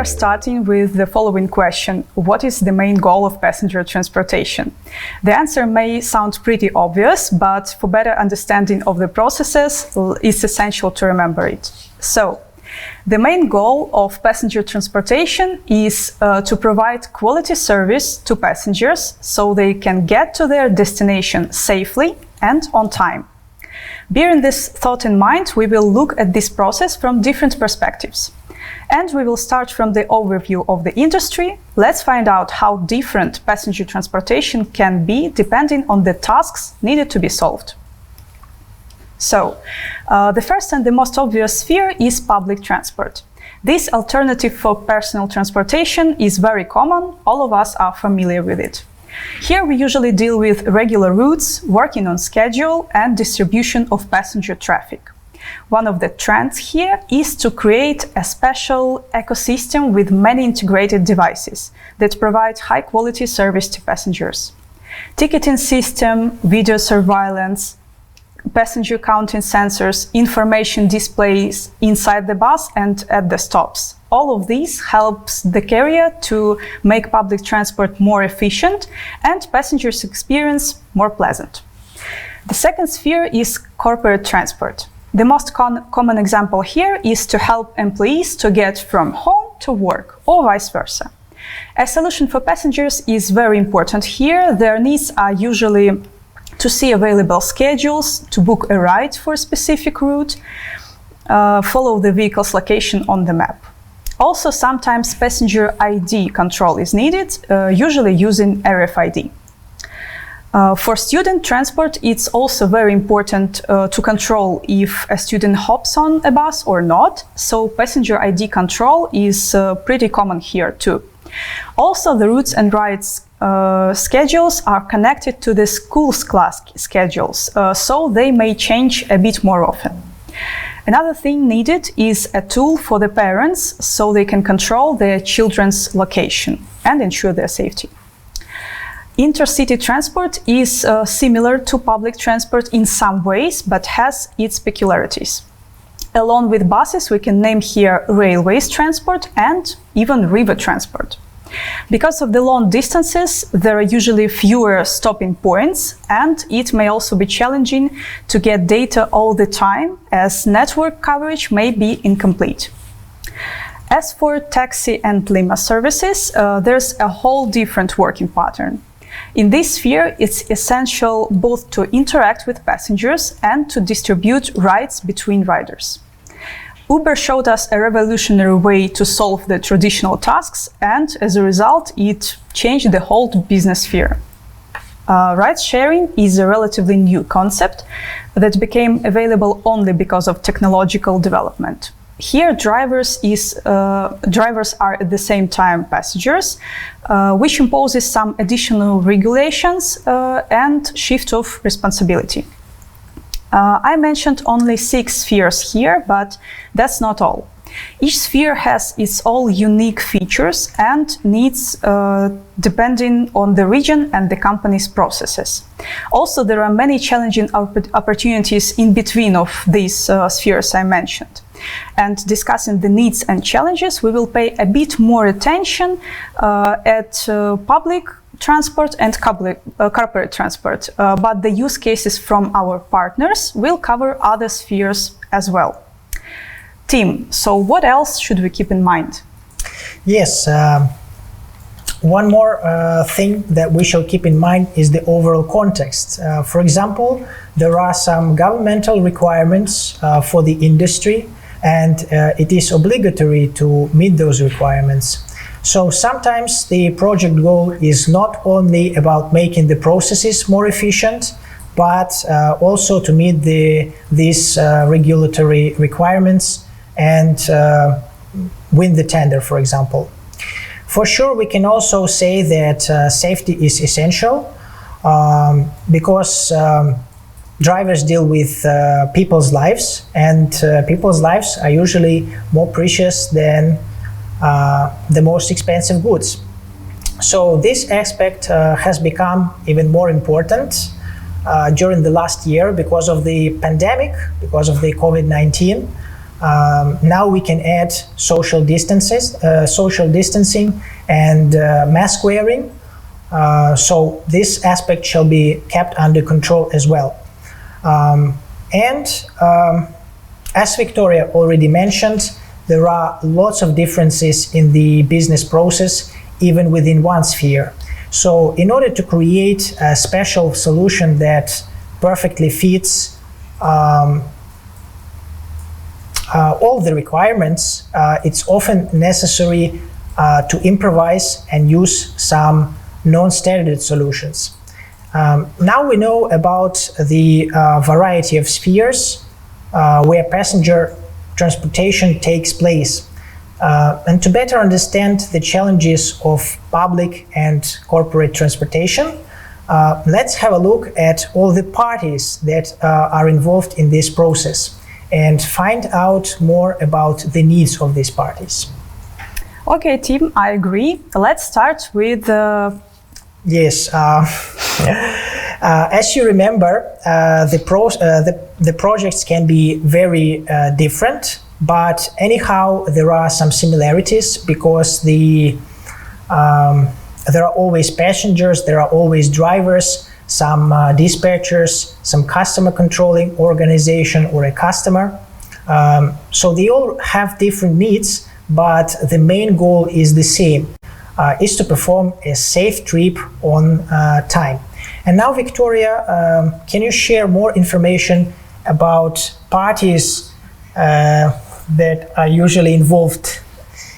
are starting with the following question: what is the main goal of passenger transportation? The answer may sound pretty obvious, but for better understanding of the processes, it's essential to remember it. So, the main goal of passenger transportation is to provide quality service to passengers so they can get to their destination safely and on time. Bearing this thought in mind, we will look at this process from different perspectives. And we will start from the overview of the industry. Let's find out how different passenger transportation can be depending on the tasks needed to be solved. So, the first and the most obvious sphere is public transport. This alternative for personal transportation is very common. All of us are familiar with it. Here we usually deal with regular routes, working on schedule, and distribution of passenger traffic. One of the trends here is to create a special ecosystem with many integrated devices that provide high-quality service to passengers. Ticketing system, video surveillance, passenger counting sensors, information displays inside the bus and at the stops. All of these helps the carrier to make public transport more efficient and passengers' experience more pleasant. The second sphere is corporate transport. The most common example here is to help employees to get from home to work or vice versa. A solution for passengers is very important here. Their needs are usually to see available schedules, to book a ride for a specific route, follow the vehicle's location on the map. Also, sometimes passenger ID control is needed, usually using RFID. For student transport, it's also very important to control if a student hops on a bus or not, so passenger ID control is pretty common here too. Also, the routes and rides schedules are connected to the school's class schedules, so they may change a bit more often. Another thing needed is a tool for the parents so they can control their children's location and ensure their safety. Intercity transport is similar to public transport in some ways, but has its peculiarities. Along with buses, we can name here railways transport and even river transport. Because of the long distances, there are usually fewer stopping points, and it may also be challenging to get data all the time, as network coverage may be incomplete. As for taxi and limo services, there's a whole different working pattern. In this sphere, it's essential both to interact with passengers and to distribute rides between riders. Uber showed us a revolutionary way to solve the traditional tasks, and as a result, it changed the whole business sphere. Ride sharing is a relatively new concept that became available only because of technological development. Here, drivers are at the same time passengers, which imposes some additional regulations and shift of responsibility. I mentioned only 6 spheres here, but that's not all. Each sphere has its own unique features and needs depending on the region and the company's processes. Also, there are many challenging opportunities in between of these spheres I mentioned. And discussing the needs and challenges, we will pay a bit more attention at public transport and corporate transport, but the use cases from our partners will cover other spheres as well. Tim, so what else should we keep in mind? Yes, one more thing that we shall keep in mind is the overall context. For example, there are some governmental requirements for the industry, and it is obligatory to meet those requirements. So sometimes the project goal is not only about making the processes more efficient, but also to meet these regulatory requirements and win the tender, for example. For sure, we can also say that safety is essential because drivers deal with people's lives, and people's lives are usually more precious than the most expensive goods. So this aspect has become even more important during the last year because of the pandemic, because of the COVID-19. Now we can add social distancing and mask wearing. So this aspect shall be kept under control as well. As Victoria already mentioned, there are lots of differences in the business process, even within one sphere. So in order to create a special solution that perfectly fits all the requirements, it's often necessary to improvise and use some non-standard solutions. Now we know about the variety of spheres where passenger transportation takes place. And to better understand the challenges of public and corporate transportation, let's have a look at all the parties that are involved in this process and find out more about the needs of these parties. Okay, Tim, I agree. Let's start with... Yes. As you remember, the projects can be very different, but anyhow, there are some similarities because there are always passengers, there are always drivers, some dispatchers, some customer controlling organization or a customer. So they all have different needs, but the main goal is the same, is to perform a safe trip on time. And now, Victoria, can you share more information about parties that are usually involved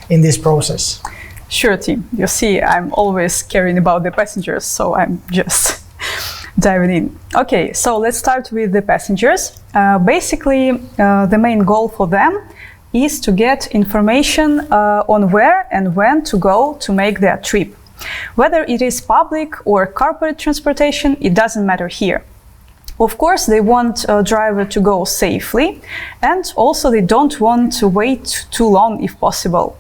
in this process? Sure, Tim. You see, I'm always caring about the passengers, so I'm just diving in. Okay, so let's start with the passengers. Basically, the main goal for them is to get information on where and when to go to make their trip. Whether it is public or corporate transportation, it doesn't matter here. Of course, they want a driver to go safely, and also they don't want to wait too long if possible.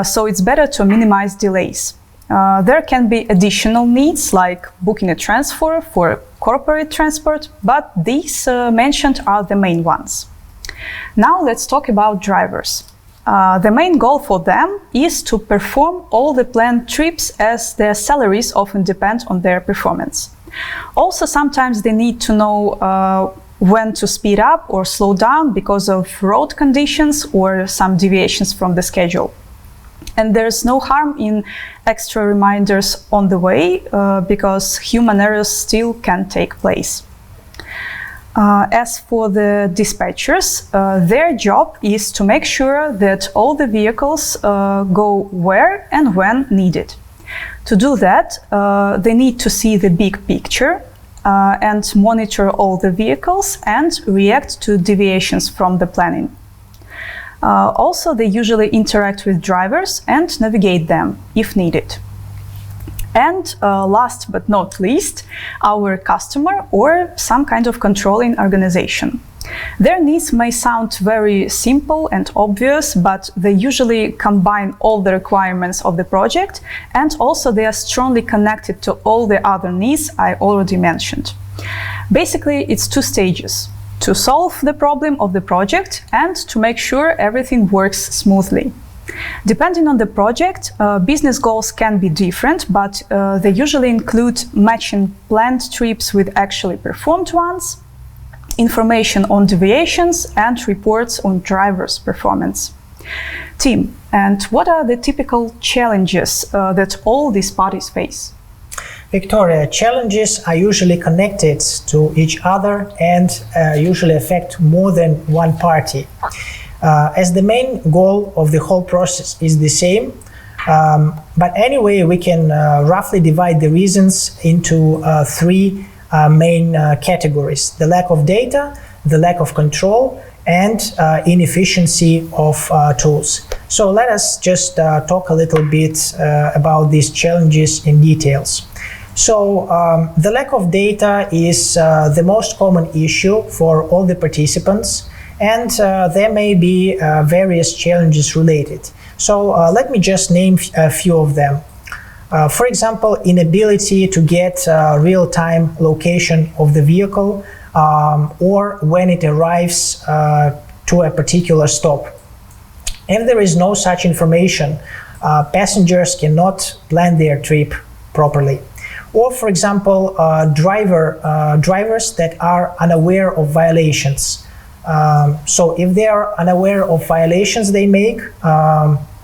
So it's better to minimize delays. There can be additional needs like booking a transfer for corporate transport, but these mentioned are the main ones. Now let's talk about drivers. The main goal for them is to perform all the planned trips, as their salaries often depend on their performance. Also, sometimes they need to know when to speed up or slow down because of road conditions or some deviations from the schedule. And there's no harm in extra reminders on the way because human errors still can take place. As for the dispatchers, their job is to make sure that all the vehicles go where and when needed. To do that, they need to see the big picture and monitor all the vehicles and react to deviations from the planning. Also, they usually interact with drivers and navigate them if needed. And last but not least, our customer or some kind of controlling organization. Their needs may sound very simple and obvious, but they usually combine all the requirements of the project, and also they are strongly connected to all the other needs I already mentioned. Basically, it's two stages: to solve the problem of the project and to make sure everything works smoothly. Depending on the project, business goals can be different, but they usually include matching planned trips with actually performed ones, information on deviations, and reports on drivers' performance. Tim, and what are the typical challenges that all these parties face? Victoria, challenges are usually connected to each other and usually affect more than one party. As the main goal of the whole process is the same, but anyway, we can roughly divide the reasons into three main categories: the lack of data, the lack of control, and inefficiency of tools. So let us just talk a little bit about these challenges in details. So the lack of data is the most common issue for all the participants, and there may be various challenges related. So let me just name a few of them. For example, inability to get real-time location of the vehicle or when it arrives to a particular stop. If there is no such information, passengers cannot plan their trip properly. Or, for example, drivers that are unaware of violations. So if they are unaware of violations they make,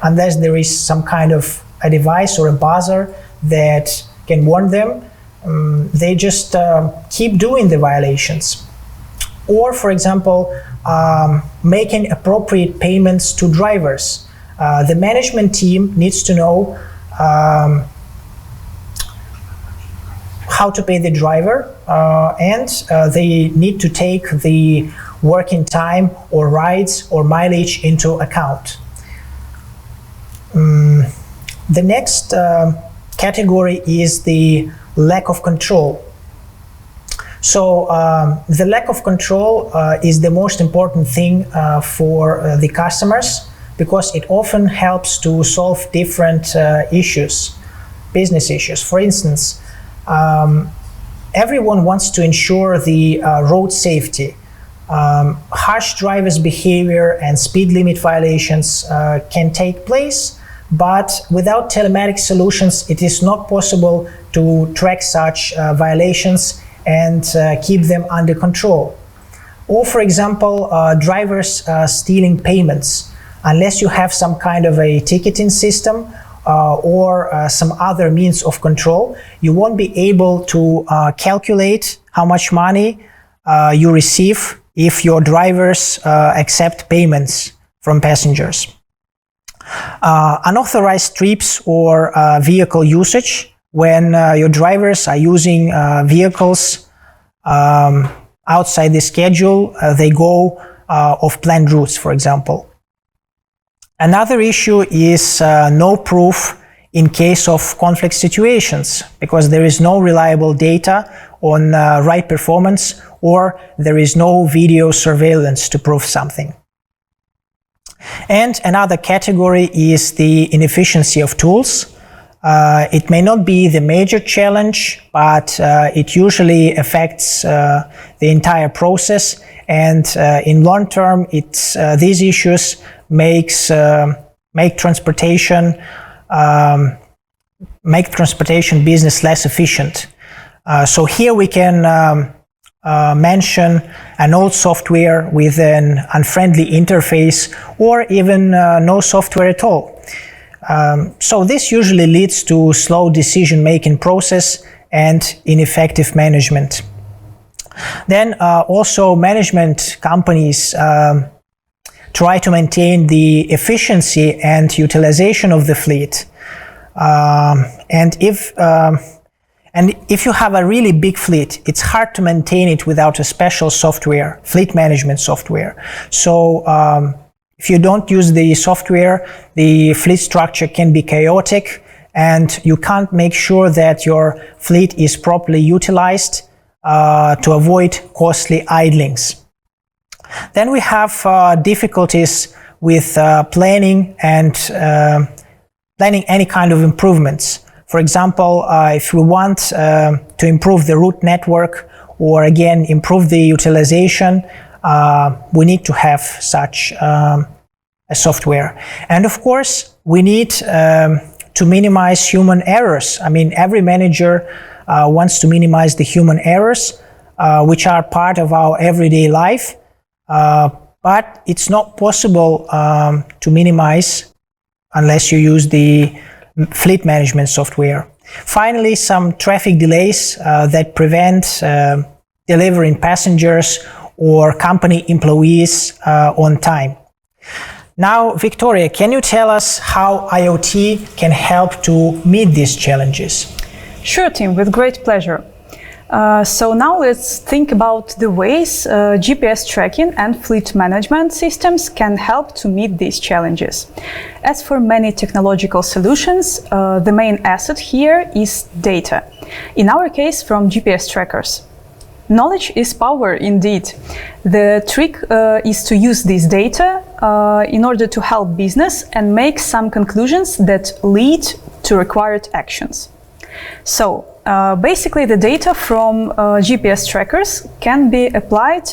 unless there is some kind of a device or a buzzer that can warn them, they just keep doing the violations. Or, for example, making appropriate payments to drivers. The management team needs to know how to pay the driver, and they need to take the working time or rides or mileage into account. The next category is the lack of control. So the lack of control is the most important thing for the customers, because it often helps to solve different issues, business issues. For instance, everyone wants to ensure the road safety. Harsh drivers' behavior and speed limit violations can take place, but without telematic solutions, it is not possible to track such violations and keep them under control. Or, for example, drivers stealing payments. Unless you have some kind of a ticketing system or some other means of control, you won't be able to calculate how much money you receive if your drivers accept payments from passengers. Unauthorized trips or vehicle usage, when your drivers are using vehicles outside the schedule, they go off planned routes, for example. Another issue is no proof in case of conflict situations, because there is no reliable data on ride performance, or there is no video surveillance to prove something. And another category is the inefficiency of tools. It may not be the major challenge, but it usually affects the entire process, and in long term, these issues make transportation business less efficient. So here we can mention an old software with an unfriendly interface, or even no software at all. So this usually leads to slow decision-making process and ineffective management. Then also management companies try to maintain the efficiency and utilization of the fleet. And if you have a really big fleet, it's hard to maintain it without a special software, fleet management software. So if you don't use the software, the fleet structure can be chaotic, and you can't make sure that your fleet is properly utilized to avoid costly idlings. Then we have difficulties with planning and planning any kind of improvements. For example, if we want to improve the route network, or again improve the utilization, we need to have such a software. And of course, we need to minimize human errors. I mean, every manager wants to minimize the human errors, which are part of our everyday life, but it's not possible to minimize unless you use the fleet management software. Finally, some traffic delays that prevent delivering passengers or company employees on time. Now, Victoria, can you tell us how IoT can help to meet these challenges? Sure, Tim, with great pleasure. So now let's think about the ways GPS tracking and fleet management systems can help to meet these challenges. As for many technological solutions, the main asset here is data. In our case, from GPS trackers. Knowledge is power indeed. The trick is to use this data in order to help business and make some conclusions that lead to required actions. So, basically the data from GPS trackers can be applied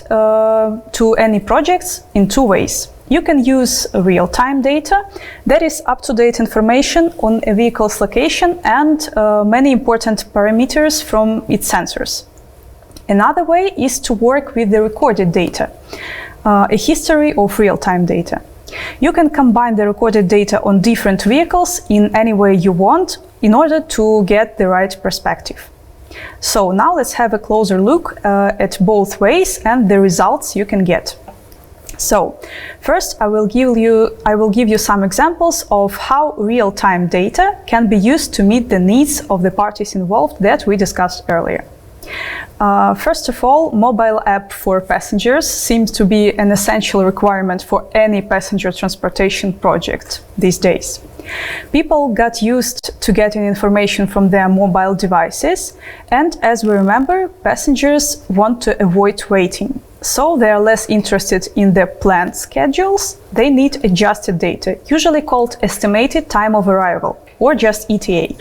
to any projects in two ways. You can use real-time data, that is up-to-date information on a vehicle's location and many important parameters from its sensors. Another way is to work with the recorded data, a history of real-time data. You can combine the recorded data on different vehicles in any way you want in order to get the right perspective. So now let's have a closer look at both ways and the results you can get. So, first I will give you some examples of how real-time data can be used to meet the needs of the parties involved that we discussed earlier. First of all, mobile app for passengers seems to be an essential requirement for any passenger transportation project these days. People got used to getting information from their mobile devices, and as we remember, passengers want to avoid waiting. So they are less interested in their planned schedules. They need adjusted data, usually called estimated time of arrival, or just ETA.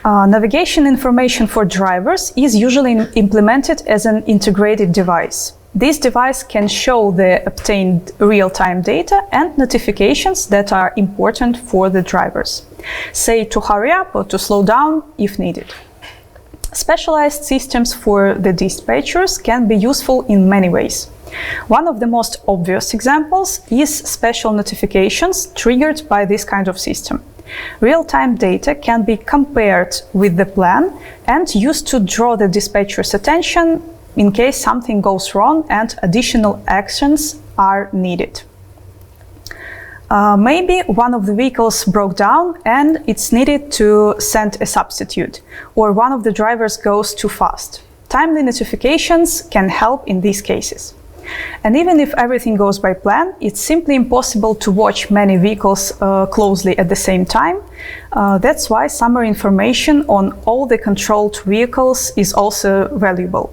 Navigation information for drivers is usually implemented as an integrated device. This device can show the obtained real-time data and notifications that are important for the drivers, say to hurry up or to slow down if needed. Specialized systems for the dispatchers can be useful in many ways. One of the most obvious examples is special notifications triggered by this kind of system. Real-time data can be compared with the plan and used to draw the dispatcher's attention in case something goes wrong and additional actions are needed. Maybe one of the vehicles broke down and it's needed to send a substitute, or one of the drivers goes too fast. Timely notifications can help in these cases. And even if everything goes by plan, it's simply impossible to watch many vehicles closely at the same time. That's why summary information on all the controlled vehicles is also valuable.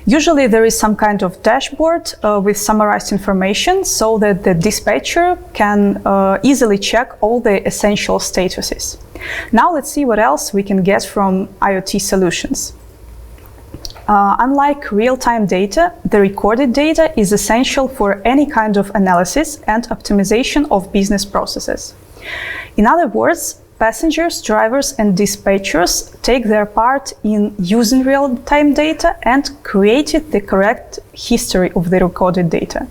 Usually there is some kind of dashboard with summarized information so that the dispatcher can easily check all the essential statuses. Now let's see what else we can get from IoT solutions. Unlike real-time data, the recorded data is essential for any kind of analysis and optimization of business processes. In other words, passengers, drivers, and dispatchers take their part in using real-time data and created the correct history of the recorded data.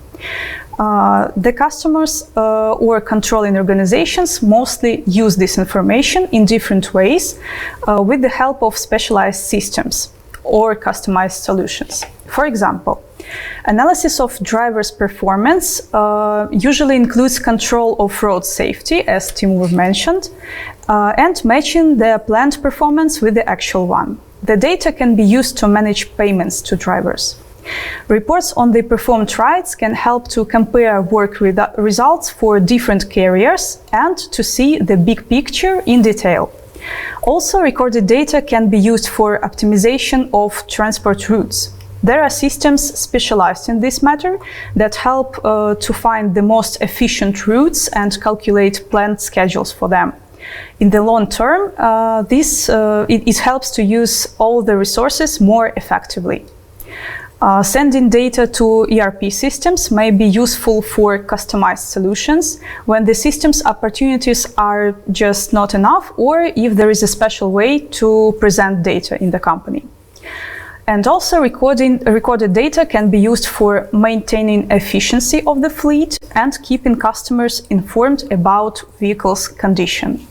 The customers or controlling organizations mostly use this information in different ways with the help of specialized systems or customized solutions. For example, analysis of drivers' performance usually includes control of road safety, as Timur mentioned, and matching their planned performance with the actual one. The data can be used to manage payments to drivers. Reports on the performed rides can help to compare work results for different carriers and to see the big picture in detail. Also, recorded data can be used for optimization of transport routes. There are systems specialized in this matter that help to find the most efficient routes and calculate planned schedules for them. In the long term, it helps to use all the resources more effectively. Sending data to ERP systems may be useful for customized solutions when the system's opportunities are just not enough, or if there is a special way to present data in the company. And also recorded data can be used for maintaining efficiency of the fleet and keeping customers informed about vehicles' condition.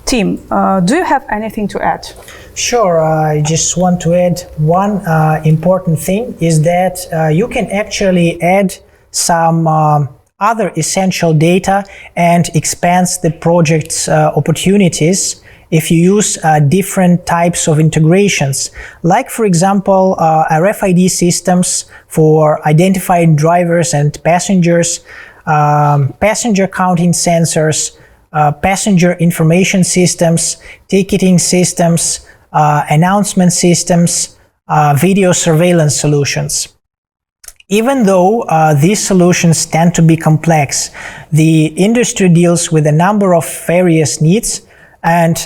Tim, do you have anything to add? Sure, I just want to add one important thing is that you can actually add some other essential data and expand the project's opportunities if you use different types of integrations, like for example RFID systems for identifying drivers and passengers, passenger counting sensors, passenger information systems, ticketing systems, announcement systems, video surveillance solutions. Even though these solutions tend to be complex, the industry deals with a number of various needs And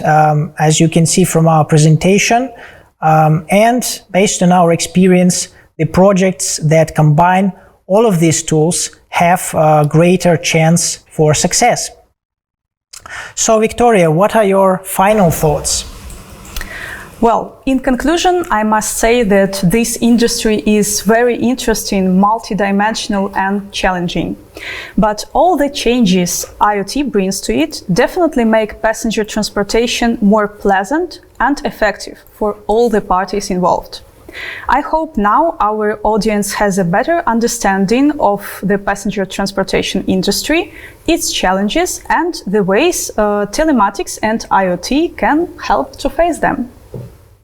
as you can see from our presentation, and based on our experience, the projects that combine all of these tools have a greater chance for success. So, Victoria, what are your final thoughts? Well, in conclusion, I must say that this industry is very interesting, multidimensional and challenging. But all the changes IoT brings to it definitely make passenger transportation more pleasant and effective for all the parties involved. I hope now our audience has a better understanding of the passenger transportation industry, its challenges and the ways telematics and IoT can help to face them.